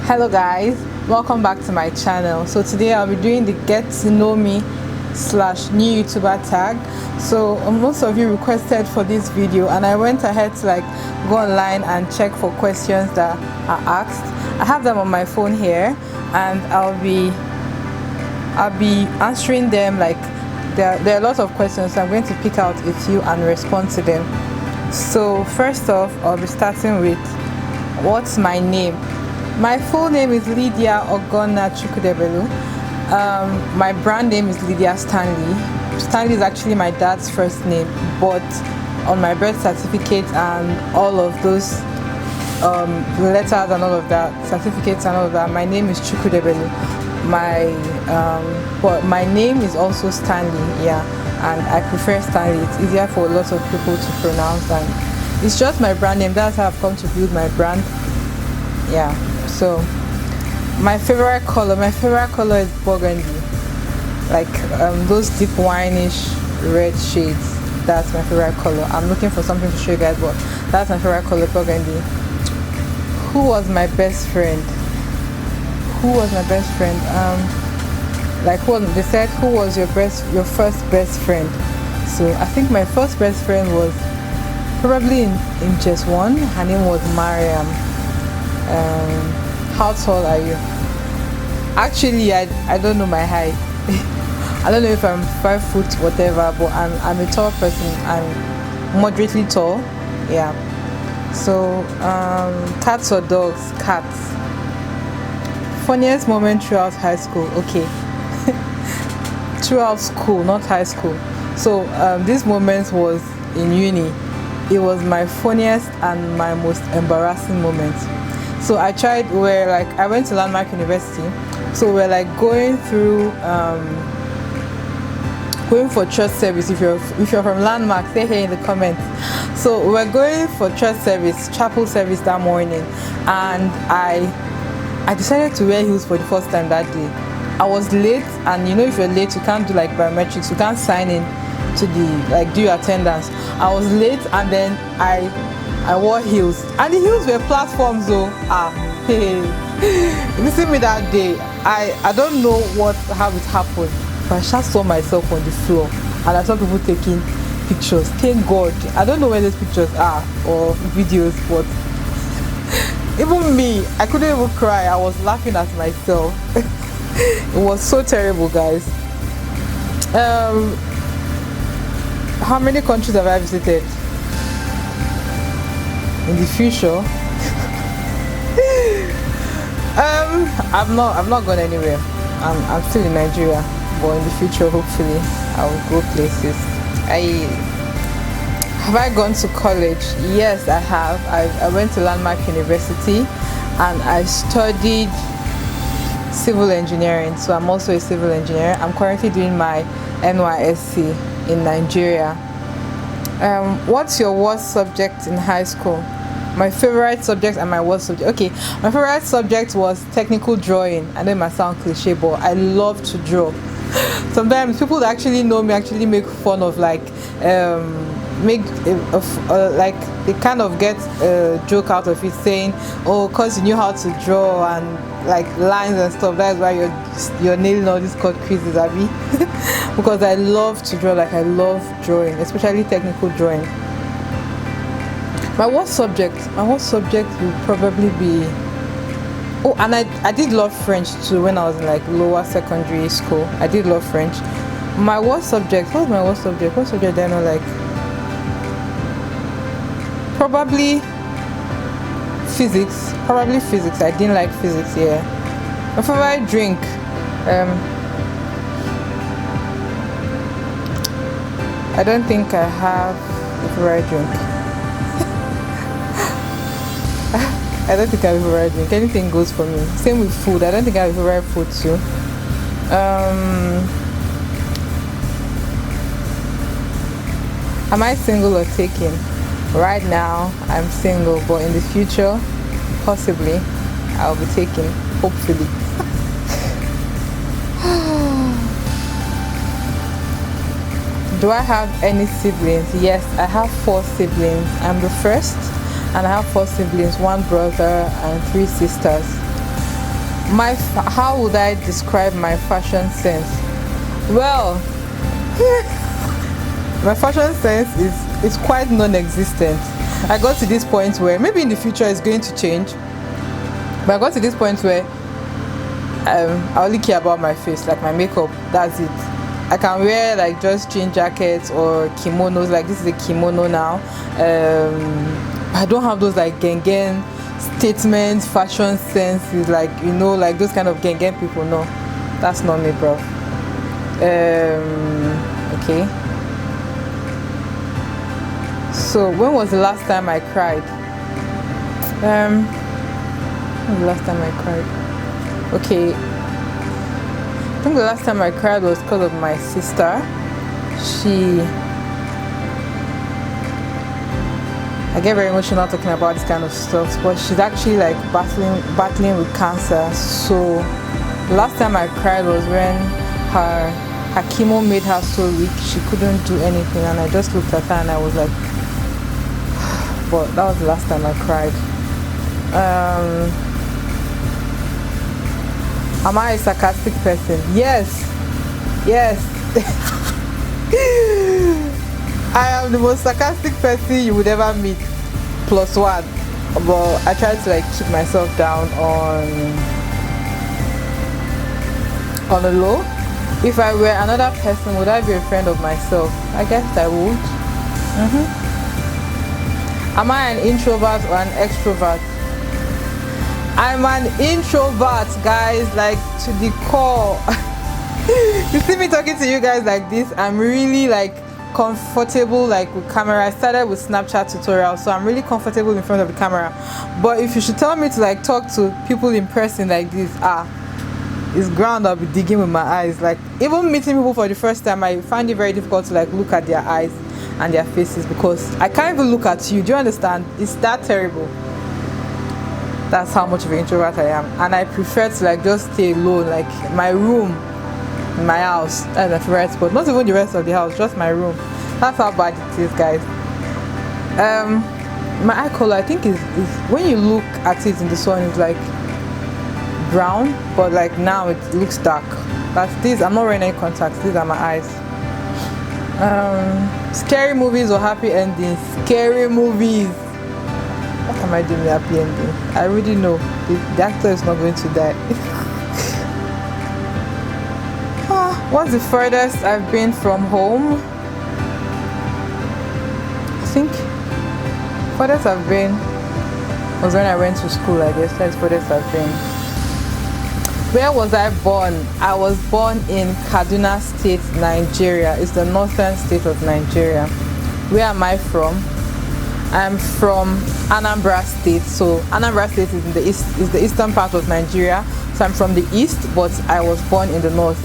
Hello guys, welcome back to my channel. So today I'll be doing the get to know me slash new YouTuber tag. So most of you requested for this video and I went ahead to go online and check for questions that are asked. I have them on my phone here and I'll be answering them. There are a lot of questions, so I'm going to pick out a few and respond to them. So first off, I'll be starting with what's my name. My full name is Lydia Ogonna Chukudebelu. My brand name is Lydia Stanley. Stanley is actually my dad's first name, but on my birth certificate and all of those letters and all of that, certificates and all of that, my name is Chukudebelu. But my name is also Stanley, yeah, and I prefer Stanley. It's easier for a lot of people to pronounce, and it's just my brand name. That's how I've come to build my brand, yeah. So my favorite color is burgundy, those deep wineish red shades. That's my favorite color. I'm looking for something to show you guys, but that's my favorite color, burgundy. Who was my best friend? They said who was your first best friend. So I think my first best friend was probably in just one. Her name was Mariam. How tall are you? Actually, I don't know my height. I don't know if I'm 5 foot whatever, but I'm a tall person. I'm moderately tall, yeah. So cats or dogs? Cats. Funniest moment throughout high school? Okay. Throughout school, not high school. So this moment was in uni. It was my funniest and my most embarrassing moment. So I went to Landmark University. So we're going through going for church service. If you're from Landmark, say hey in the comments. So we're going for church service, chapel service that morning, and I decided to wear heels for the first time that day. I was late, and if you're late, you can't do biometrics. You can't sign in to the do your attendance. I was late, and then I wore heels, and the heels were platforms though. Hey, you see me that day. I don't know how it happened, but I just saw myself on the floor, and I saw people taking pictures. Thank God. I don't know where these pictures are or videos, but even me, I couldn't even cry. I was laughing at myself. It was so terrible, guys. How many countries have I visited? In the future, I've not gone anywhere. I'm still in Nigeria, but in the future, hopefully, I will go places. Have I gone to college? Yes, I have. I went to Landmark University, and I studied civil engineering. So I'm also a civil engineer. I'm currently doing my NYSC in Nigeria. What's your worst subject in high school? My favorite subject and my worst subject. Okay, my favorite subject was technical drawing. I know it might sound cliche, but I love to draw. Sometimes people that actually know me actually make fun of they kind of get a joke out of it, saying, oh, because you knew how to draw and lines and stuff, that's why you're nailing all these cut creases, Abby. Because I love to draw. I love drawing, especially technical drawing. My worst subject would probably be, and I did love French too when I was in lower secondary school. I did love French. My worst subject, what was my worst subject? What subject did I not like? Probably physics. I didn't like physics, yeah. My favorite drink, I don't think I have a favorite drink. I don't think I have a favorite drink. Anything goes for me. Same with food. I don't think I have a favorite food too. Am I single or taken? Right now, I'm single, but in the future, possibly, I'll be taken. Hopefully. Do I have any siblings? Yes, I have 4 siblings. I'm the first, and I have 4 siblings, 1 brother and 3 sisters. How would I describe my fashion sense? Well, my fashion sense is quite non-existent. I got to this point where maybe in the future it's going to change, but I got to this point where I only care about my face, like my makeup. That's it. I can wear like just jean jackets or kimonos. Like this is a kimono now. I don't have those like gengen statements, fashion senses, like like those kind of gengen people. No, that's not me, bro. Okay. So when was the last time I cried? When was the last time I cried? Okay, I think the last time I cried was because of my sister. I get very emotional talking about this kind of stuff, but she's actually like battling with cancer. So the last time I cried was when her chemo made her so weak she couldn't do anything, and I just looked at her and I was like, but that was the last time I cried. Am I a sarcastic person? Yes. I am the most sarcastic person you would ever meet, plus one. But I try to like keep myself down on the low. If I were another person, would I be a friend of myself? I guess I would. Am I an introvert or an extrovert? I'm an introvert, guys, like to the core. You see me talking to you guys like this, I'm really like comfortable like with camera. I started with Snapchat tutorial, so I'm really comfortable in front of the camera. But if you should tell me to like talk to people in person like this, it's ground. I'll be digging with my eyes. Like even meeting people for the first time, I find it very difficult to like look at their eyes and their faces because I can't even look at you. Do you understand? It's that terrible. That's how much of an introvert I am, and I prefer to like just stay alone, like my room, in my house. That's my favorite spot. Not even the rest of the house, just my room. That's how bad it is, guys. My eye color, I think is when you look at it in the sun, it's like brown, but like now it looks dark. That's this. I'm not wearing any contacts. These are my eyes. Scary movies or happy endings? Scary movies. What am I doing with happy ending? I already know the actor is not going to die. What's the furthest I've been from home? I think furthest I've been was when I went to school. I guess that's furthest I've been. Where was I born? I was born in Kaduna State, Nigeria. It's the northern state of Nigeria. Where am I from? I'm from Anambra State. So Anambra State is in the east, is the eastern part of Nigeria. So I'm from the east, but I was born in the north,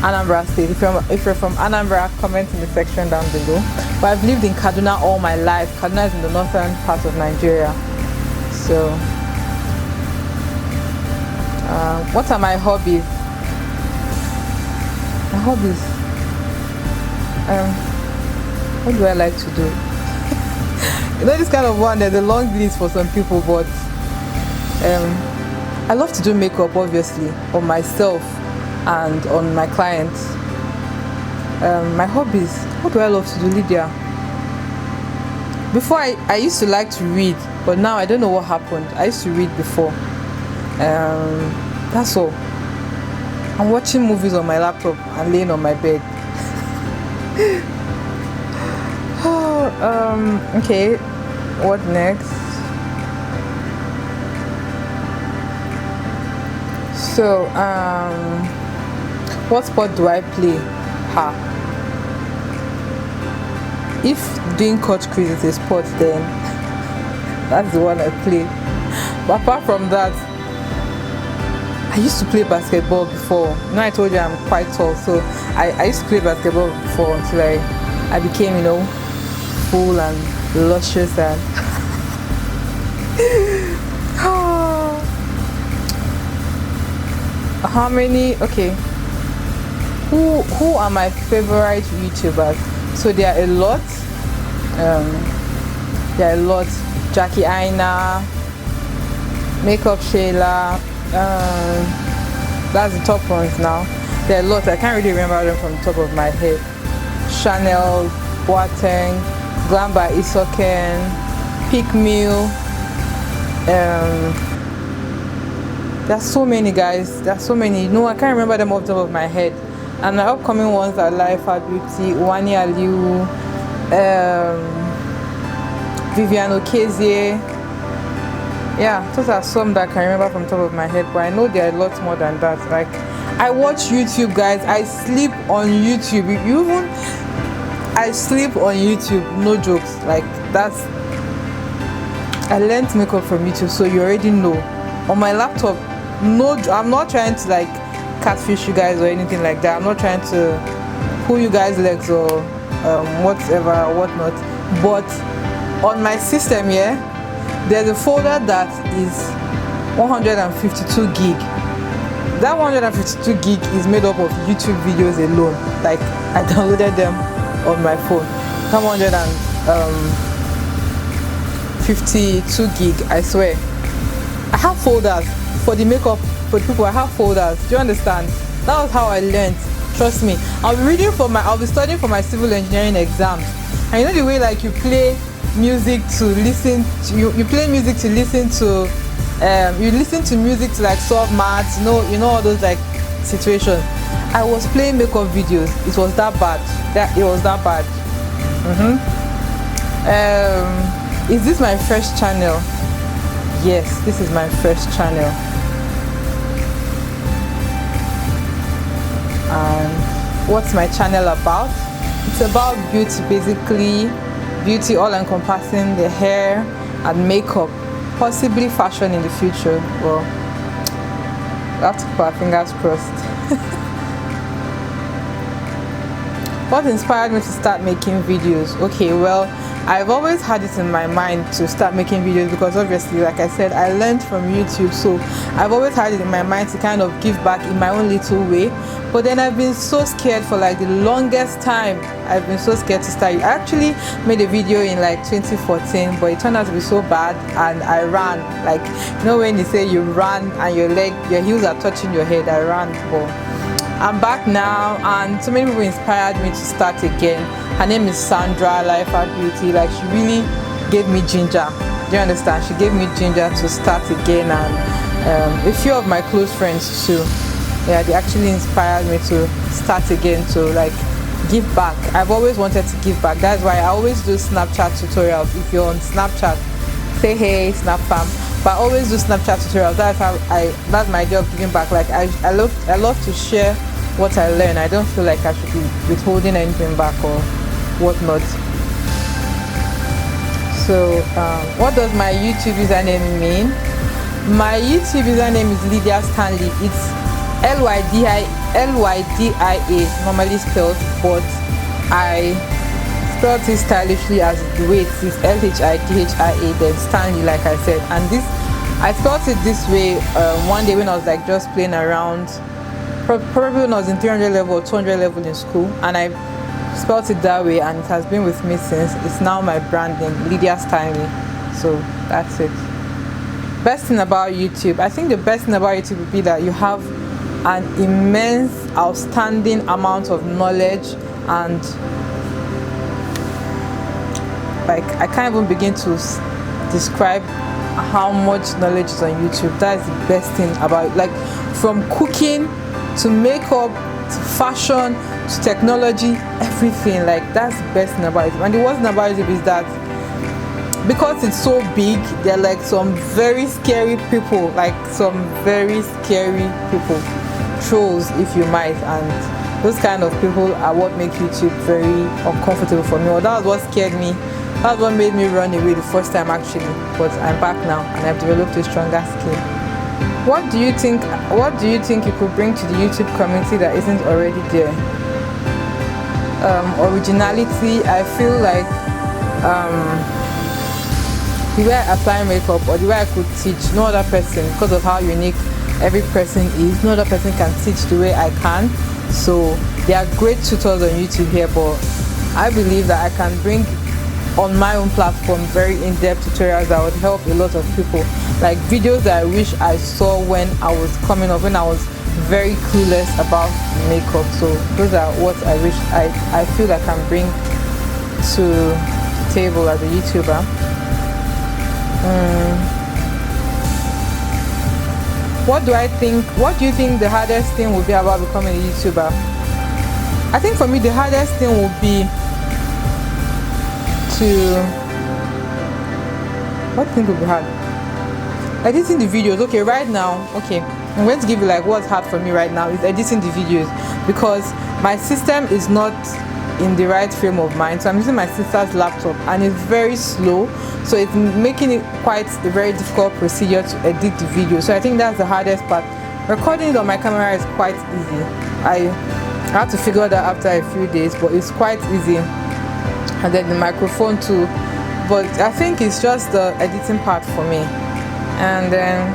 Anambra State. If you're from Anambra, comment in the section down below. But I've lived in Kaduna all my life. Kaduna is in the northern part of Nigeria. So what are my hobbies? My hobbies. What do I like to do? This kind of one, there's a long list for some people, but I love to do makeup, obviously, on myself and on my clients. My hobbies. What do I love to do, Lydia? Before I used to like to read, but now I don't know what happened. I used to read before. That's all. I'm watching movies on my laptop and laying on my bed. Okay, what next? So what sport do I play? If doing coach quiz is a sport, then that's the one I play. But apart from that, I used to play basketball before. I told you I'm quite tall, so I used to play basketball before until I became, full and luscious and how many? Okay, who are my favorite YouTubers? So there are a lot. Jackie Aina, Makeup Shayla, That's the top ones now. There are lots, I can't really remember them from the top of my head. Chanel, Boateng, Glam by Isoken, Pick Meal. There's so many, guys. There's so many. No, I can't remember them off the top of my head. And the upcoming ones are Life at Beauty, Wani Aliu, Vivian Okezie. Yeah, those are some that I can remember from the top of my head, but I know there are lots more than that. Like, I watch YouTube, guys. I sleep on YouTube. I sleep on YouTube. No jokes. Like, that's. I learned makeup from YouTube, so you already know. On my laptop, no, I'm not trying to like catfish you guys or anything like that. I'm not trying to pull you guys' legs or whatever, whatnot. But on my system, yeah, there's a folder that is 152 gig. That 152 gig is made up of YouTube videos alone. Like, I downloaded them on my phone. That 152 gig, I swear. I have folders for the makeup for the people. I have folders. Do you understand? That was how I learned. Trust me. I'll be studying for my civil engineering exams. And you know the way like you play music to listen to, you play music to listen to, you listen to music to like solve maths, you know all those like situations. I was playing makeup videos. It was that bad. It was that bad. Is this my first channel? Yes, this is my first channel. And what's my channel about? It's about beauty, basically. Beauty, all encompassing the hair and makeup, possibly fashion in the future. Well, we have to put our fingers crossed. What inspired me to start making videos? Okay, well, I've always had it in my mind to start making videos because obviously, like I said, I learned from YouTube, so I've always had it in my mind to kind of give back in my own little way. But then I've been so scared for like the longest time. I've been so scared to start. I actually made a video in like 2014, but it turned out to be so bad and I ran. Like, you know when you say you run and your heels are touching your head, I ran. But I'm back now, and so many people inspired me to start again. Her name is Sandra, Life at Beauty. Like, she really gave me ginger. Do you understand? She gave me ginger to start again, and a few of my close friends too. Yeah, they actually inspired me to start again, to like give back. I've always wanted to give back. That's why I always do Snapchat tutorials. If you're on Snapchat, say hey, Snap fam. But I always do Snapchat tutorials. That's my job, giving back. Like, I love to share what I learn. I don't feel like I should be withholding anything back or whatnot. So what does my YouTube username mean? My YouTube username is Lydia Stanley. It's Lydia, normally spelled, but I spelled it stylishly as the way it is, Lhidhia, then Stanley, like I said. And I spelled it this way one day when I was like just playing around, probably when I was in 300 level or 200 level in school, and I spelled it that way, and it has been with me since. It's now my brand name, Lydia Stanley. So that's it. Best thing about YouTube, I think the best thing about YouTube would be that you have an immense, outstanding amount of knowledge, and like I can't even begin to describe how much knowledge is on YouTube. That is the best thing about it. Like, from cooking to makeup to fashion to technology, everything. Like, that's the best thing about it. And the worst thing about it is that because it's so big, there are like some very scary people, trolls if you might, and those kind of people are what make YouTube very uncomfortable for me. Well, that was what scared me. That was what made me run away the first time actually. But I'm back now and I've developed a stronger skill. What do you think you could bring to the YouTube community that isn't already there? Originality. I feel like the way I apply makeup or the way I could teach, no other person, because of how unique every person is, no other person can teach the way I can. So there are great tutors on YouTube here, but I believe that I can bring on my own platform very in-depth tutorials that would help a lot of people, like videos that I wish I saw when I was coming up, when I was very clueless about makeup. So those are what I wish I feel I can bring to the table as a YouTuber. What do you think the hardest thing would be about becoming a YouTuber? I think for me the hardest thing would be what do you think would be hard? Editing the videos. Okay, right now, I'm going to give you like what's hard for me right now is editing the videos, because my system is not in the right frame of mind. So I'm using my sister's laptop and it's very slow, so it's making it quite a very difficult procedure to edit the video. So I think that's the hardest part. Recording it on my camera is quite easy. I had to figure that after a few days, but it's quite easy. And then the microphone too, but I think it's just the editing part for me. And then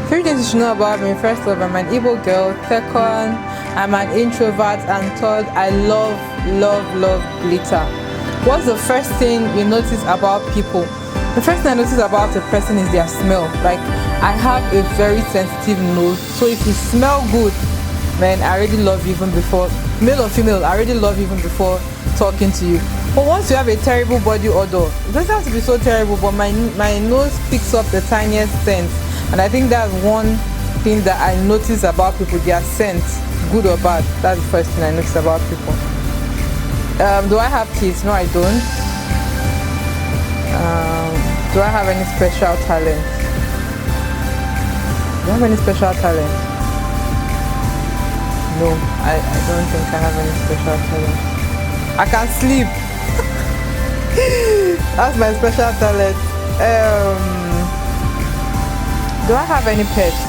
3 things you should know about me. First off, I'm an Igbo girl. Second, I'm an introvert. And third, I love glitter. What's the first thing you notice about people? The first thing I notice about a person is their smell. Like, I have a very sensitive nose, so if you smell good, man, I already love you even before, male or female, I already love you even before talking to you. But once you have a terrible body odor, it doesn't have to be so terrible, but my nose picks up the tiniest scent, and I think that's one thing that I notice about people, their scent, good or bad. That's the first thing I notice about people. Do I have kids? No, I don't. Do I have any special talent? Do I have any special talent? No, I don't think I have any special talent. I can sleep. That's my special talent. Do I have any pets?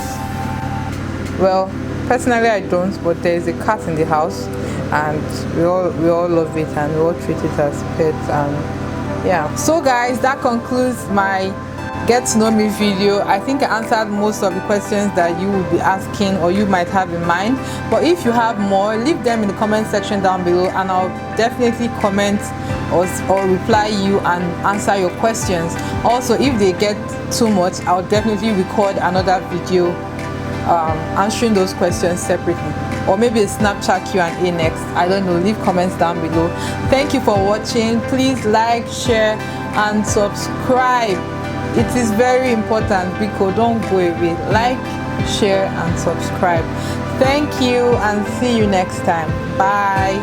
Well, personally I don't, but there is a cat in the house, and we all love it, and we all treat it as pets. And yeah, so guys, that concludes my get to know me video. I think I answered most of the questions that you will be asking or you might have in mind, but if you have more, leave them in the comment section down below, and I'll definitely comment or reply you and answer your questions. Also, if they get too much, I'll definitely record another video answering those questions separately, or maybe a Snapchat Q&A next. I don't know. Leave comments down below. Thank you for watching. Please like, share and subscribe. It is very important, because don't go away. Like, share and subscribe. Thank you, and see you next time. Bye.